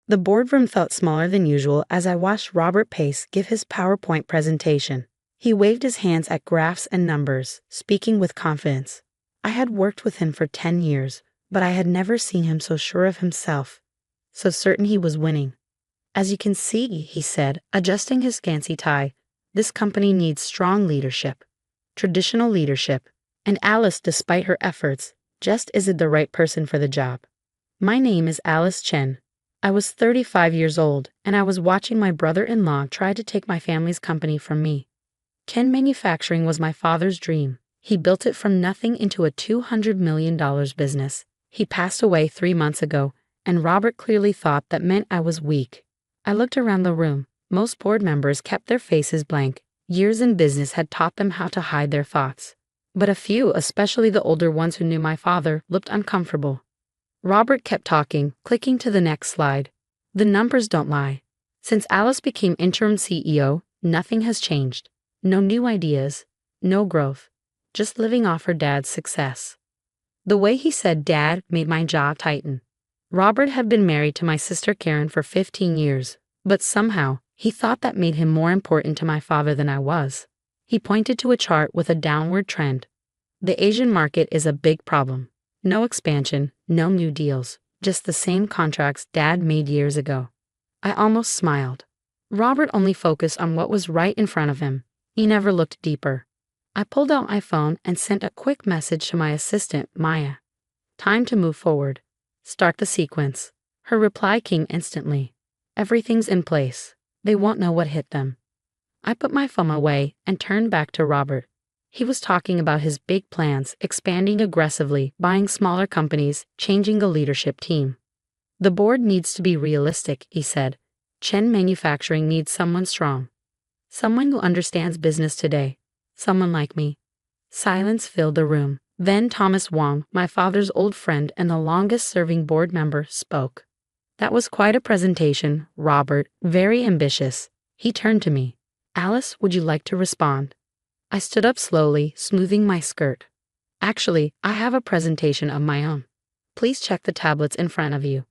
The boardroom felt smaller than usual as I watched Robert Pace give his PowerPoint presentation. He waved his hands at graphs and numbers, speaking with confidence. I had worked with him for 10 years, but I had never seen him so sure of himself, so certain he was winning. As you can see, he said, adjusting his fancy tie, this company needs strong leadership, traditional leadership, and Alice, despite her efforts, just isn't the right person for the job. My name is Alice Chen. I was 35 years old, and I was watching my brother-in-law try to take my family's company from me. Chen Manufacturing was my father's dream. He built it from nothing into a $200 million business. He passed away 3 months ago, and Robert clearly thought that meant I was weak. I looked around the room. Most board members kept their faces blank. Years in business had taught them how to hide their thoughts. But a few, especially the older ones who knew my father, looked uncomfortable. Robert kept talking, clicking to the next slide. The numbers don't lie. Since Alice became interim CEO, nothing has changed. No new ideas, no growth, just living off her dad's success. The way he said dad made my jaw tighten. Robert had been married to my sister Karen for 15 years, but somehow he thought that made him more important to my father than I was. He pointed to a chart with a downward trend. The Asian market is a big problem. No expansion, no new deals, just the same contracts Dad made years ago. I almost smiled. Robert only focused on what was right in front of him. He never looked deeper. I pulled out my phone and sent a quick message to my assistant, Maya. Time to move forward. Start the sequence. Her reply came instantly. Everything's in place. They won't know what hit them. I put my phone away and turned back to Robert. He was talking about his big plans, expanding aggressively, buying smaller companies, changing the leadership team. The board needs to be realistic, he said. Chen Manufacturing needs someone strong. Someone who understands business today. Someone like me. Silence filled the room. Then Thomas Wong, my father's old friend and the longest-serving board member, spoke. That was quite a presentation, Robert, very ambitious. He turned to me. Alice, would you like to respond? I stood up slowly, smoothing my skirt. Actually, I have a presentation of my own. Please check the tablets in front of you.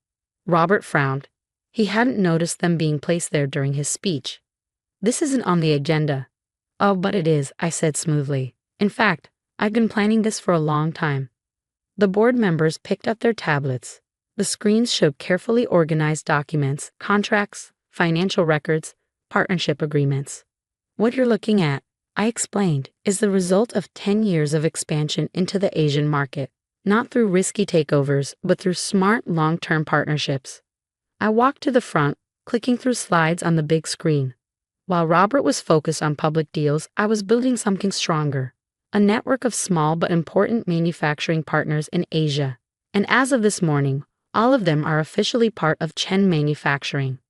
Robert frowned. He hadn't noticed them being placed there during his speech. This isn't on the agenda. Oh, but it is, I said smoothly. In fact, I've been planning this for a long time. The board members picked up their tablets. The screens showed carefully organized documents, contracts, financial records, partnership agreements. What you're looking at, I explained, is the result of 10 years of expansion into the Asian market, not through risky takeovers, but through smart long-term partnerships. I walked to the front, clicking through slides on the big screen. While Robert was focused on public deals, I was building something stronger, a network of small but important manufacturing partners in Asia. And as of this morning, all of them are officially part of Chen Manufacturing.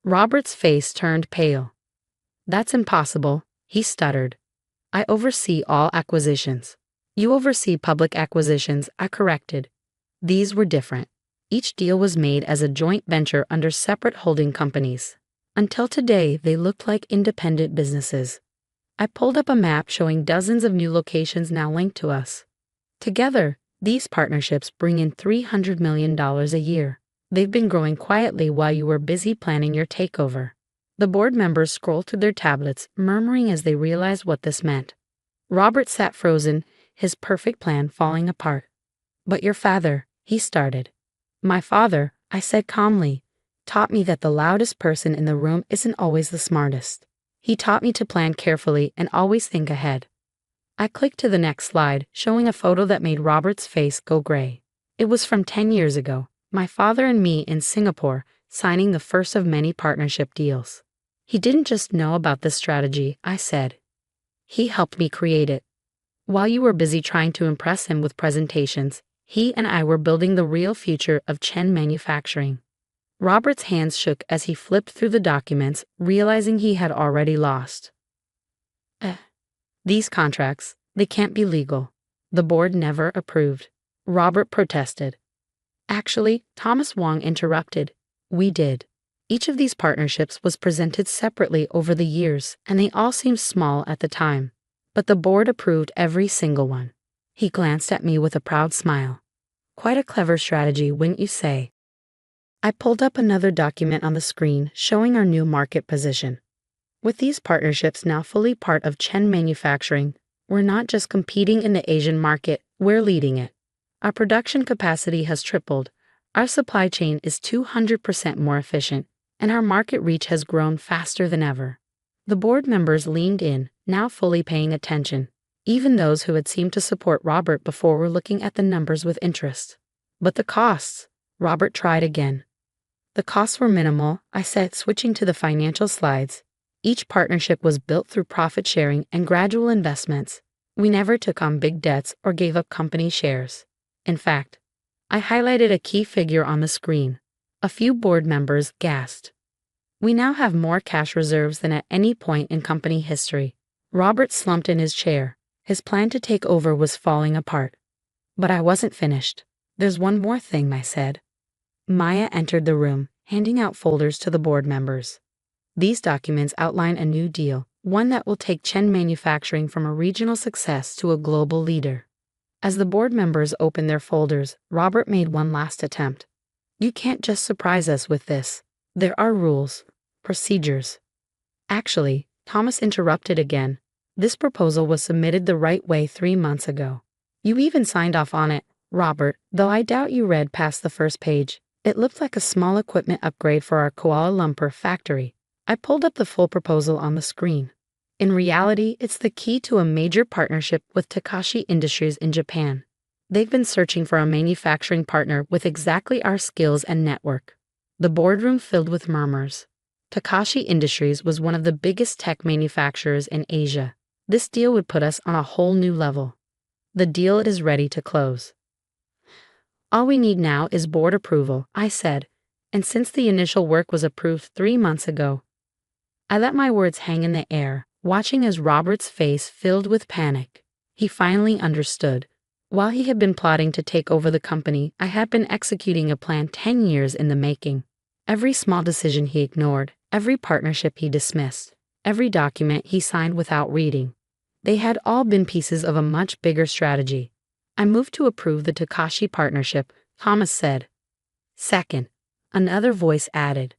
Robert's face turned pale. That's impossible, he stuttered. I oversee all acquisitions. You oversee public acquisitions, I corrected. These were different. Each deal was made as a joint venture under separate holding companies. Until today, they looked like independent businesses. I pulled up a map showing dozens of new locations now linked to us. Together, these partnerships bring in $300 million a year. They've been growing quietly while you were busy planning your takeover. The board members scrolled through their tablets, murmuring as they realized what this meant. Robert sat frozen, his perfect plan falling apart. But your father, he started. My father, I said calmly, taught me that the loudest person in the room isn't always the smartest. He taught me to plan carefully and always think ahead. I clicked to the next slide, showing a photo that made Robert's face go gray. It was from 10 years ago, my father and me in Singapore, signing the first of many partnership deals. He didn't just know about this strategy, I said. He helped me create it. While you were busy trying to impress him with presentations, he and I were building the real future of Chen Manufacturing. Robert's hands shook as he flipped through the documents, realizing he had already lost. These contracts, they can't be legal. The board never approved. Robert protested. Actually, Thomas Wong interrupted. We did. Each of these partnerships was presented separately over the years, and they all seemed small at the time. But the board approved every single one. He glanced at me with a proud smile. Quite a clever strategy, wouldn't you say? I pulled up another document on the screen showing our new market position. With these partnerships now fully part of Chen Manufacturing, we're not just competing in the Asian market, we're leading it. Our production capacity has tripled, our supply chain is 200% more efficient, and our market reach has grown faster than ever. The board members leaned in, now fully paying attention. Even those who had seemed to support Robert before were looking at the numbers with interest. But the costs, Robert tried again. The costs were minimal, I said, switching to the financial slides. Each partnership was built through profit sharing and gradual investments. We never took on big debts or gave up company shares. In fact, I highlighted a key figure on the screen. A few board members gasped. We now have more cash reserves than at any point in company history. Robert slumped in his chair. His plan to take over was falling apart. But I wasn't finished. There's one more thing, I said. Maya entered the room, handing out folders to the board members. These documents outline a new deal, one that will take Chen Manufacturing from a regional success to a global leader. As the board members opened their folders, Robert made one last attempt. You can't just surprise us with this. There are rules, procedures. Actually, Thomas interrupted again. This proposal was submitted the right way 3 months ago. You even signed off on it, Robert, though I doubt you read past the first page. It looked like a small equipment upgrade for our Kuala Lumpur factory. I pulled up the full proposal on the screen. In reality, it's the key to a major partnership with Takashi Industries in Japan. They've been searching for a manufacturing partner with exactly our skills and network. The boardroom filled with murmurs. Takashi Industries was one of the biggest tech manufacturers in Asia. This deal would put us on a whole new level. The deal is ready to close. All we need now is board approval, I said, and since the initial work was approved 3 months ago, I let my words hang in the air, watching as Robert's face filled with panic. He finally understood. While he had been plotting to take over the company, I had been executing a plan 10 years in the making. Every small decision he ignored, every partnership he dismissed, every document he signed without reading. They had all been pieces of a much bigger strategy. I moved to approve the Takashi partnership, Thomas said. Second, another voice added.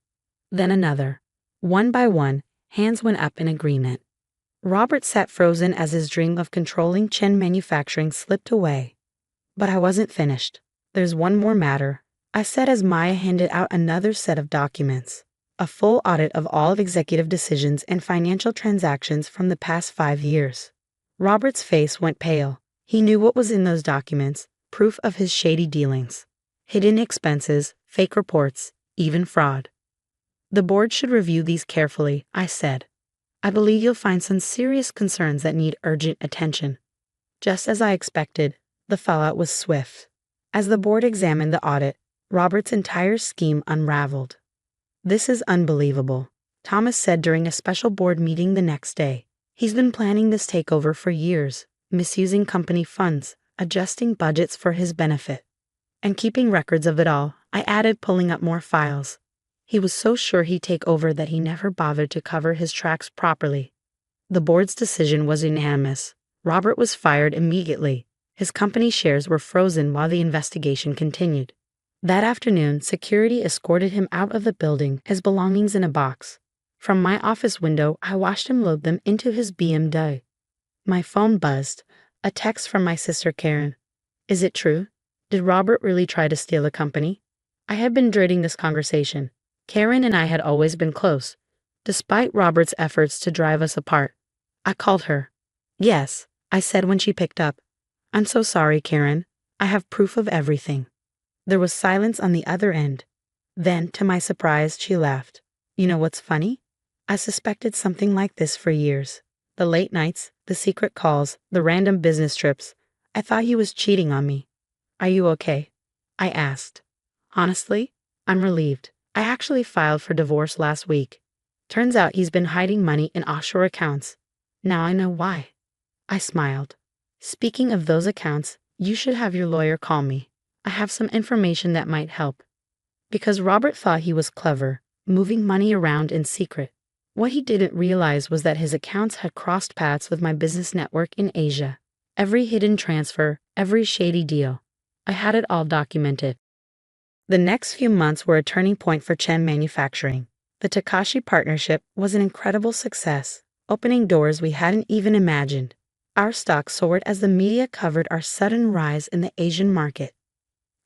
Then another. One by one, hands went up in agreement. Robert sat frozen as his dream of controlling Chen Manufacturing slipped away. But I wasn't finished. There's one more matter, I said as Maya handed out another set of documents. A full audit of all of executive decisions and financial transactions from the past 5 years. Robert's face went pale. He knew what was in those documents, proof of his shady dealings. Hidden expenses, fake reports, even fraud. The board should review these carefully, I said. I believe you'll find some serious concerns that need urgent attention. Just as I expected, the fallout was swift. As the board examined the audit, Robert's entire scheme unraveled. This is unbelievable, Thomas said during a special board meeting the next day. He's been planning this takeover for years, misusing company funds, adjusting budgets for his benefit, and keeping records of it all. I added, pulling up more files. He was so sure he'd take over that he never bothered to cover his tracks properly. The board's decision was unanimous. Robert was fired immediately. His company shares were frozen while the investigation continued. That afternoon, security escorted him out of the building, his belongings in a box. From my office window, I watched him load them into his BMW. My phone buzzed. A text from my sister Karen. Is it true? Did Robert really try to steal the company? I had been dreading this conversation. Karen and I had always been close, despite Robert's efforts to drive us apart. I called her. Yes, I said when she picked up. I'm so sorry, Karen. I have proof of everything. There was silence on the other end. Then, to my surprise, she laughed. You know what's funny? I suspected something like this for years. The late nights, the secret calls, the random business trips. I thought he was cheating on me. Are you okay? I asked. Honestly, I'm relieved. I actually filed for divorce last week. Turns out he's been hiding money in offshore accounts. Now I know why. I smiled. Speaking of those accounts, you should have your lawyer call me. I have some information that might help. Because Robert thought he was clever, moving money around in secret. What he didn't realize was that his accounts had crossed paths with my business network in Asia. Every hidden transfer, every shady deal. I had it all documented. The next few months were a turning point for Chen Manufacturing. The Takashi partnership was an incredible success, opening doors we hadn't even imagined. Our stock soared as the media covered our sudden rise in the Asian market.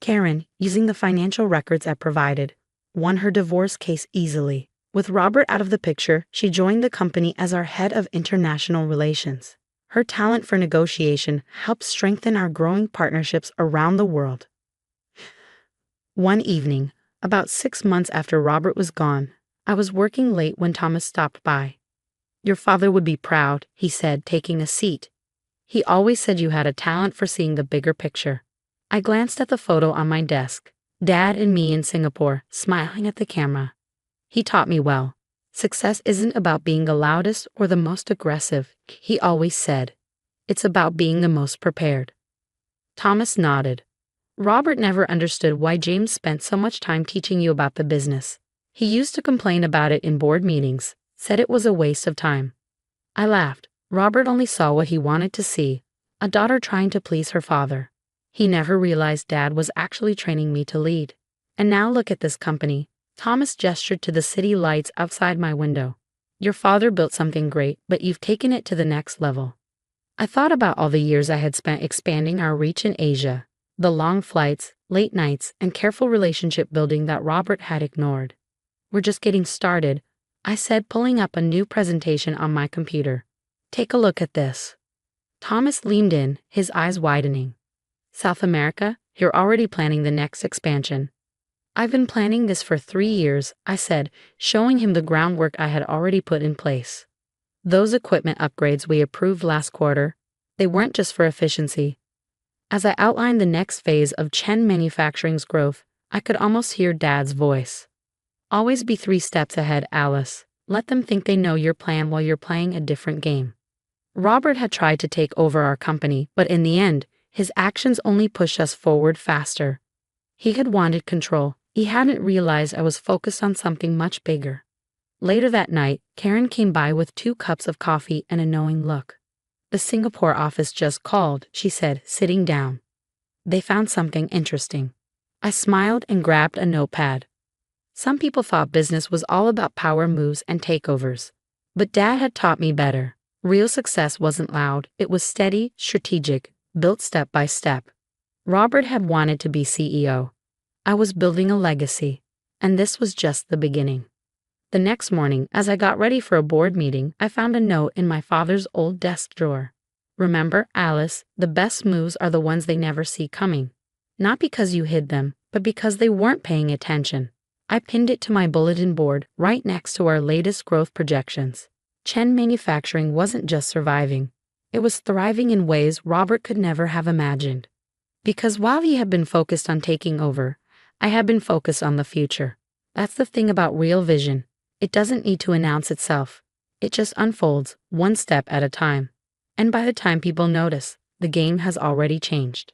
Karen, using the financial records I provided, won her divorce case easily. With Robert out of the picture, she joined the company as our head of international relations. Her talent for negotiation helped strengthen our growing partnerships around the world. One evening, about 6 months after Robert was gone, I was working late when Thomas stopped by. "Your father would be proud," he said, taking a seat. "He always said you had a talent for seeing the bigger picture." I glanced at the photo on my desk, Dad and me in Singapore, smiling at the camera. He taught me well. "Success isn't about being the loudest or the most aggressive," he always said. "It's about being the most prepared." Thomas nodded. "Robert never understood why James spent so much time teaching you about the business. He used to complain about it in board meetings, said it was a waste of time." I laughed. Robert only saw what he wanted to see, a daughter trying to please her father. He never realized Dad was actually training me to lead. "And now look at this company." Thomas gestured to the city lights outside my window. "Your father built something great, but you've taken it to the next level." I thought about all the years I had spent expanding our reach in Asia, the long flights, late nights, and careful relationship building that Robert had ignored. "We're just getting started," I said, pulling up a new presentation on my computer. "Take a look at this." Thomas leaned in, his eyes widening. "South America? You're already planning the next expansion." "I've been planning this for 3 years," I said, showing him the groundwork I had already put in place. "Those equipment upgrades we approved last quarter, they weren't just for efficiency." As I outlined the next phase of Chen Manufacturing's growth, I could almost hear Dad's voice. "Always be 3 steps ahead, Alice. Let them think they know your plan while you're playing a different game." Robert had tried to take over our company, but in the end, his actions only pushed us forward faster. He had wanted control. He hadn't realized I was focused on something much bigger. Later that night, Karen came by with 2 cups of coffee and a knowing look. "The Singapore office just called," she said, sitting down. "They found something interesting." I smiled and grabbed a notepad. Some people thought business was all about power moves and takeovers. But Dad had taught me better. Real success wasn't loud, it was steady, strategic, built step by step. Robert had wanted to be CEO. I was building a legacy, and this was just the beginning. The next morning, as I got ready for a board meeting, I found a note in my father's old desk drawer. "Remember, Alice, the best moves are the ones they never see coming. Not because you hid them, but because they weren't paying attention." I pinned it to my bulletin board right next to our latest growth projections. Chen Manufacturing wasn't just surviving. It was thriving in ways Robert could never have imagined. Because while he had been focused on taking over, I had been focused on the future. That's the thing about real vision. It doesn't need to announce itself. It just unfolds, one step at a time. And by the time people notice, the game has already changed.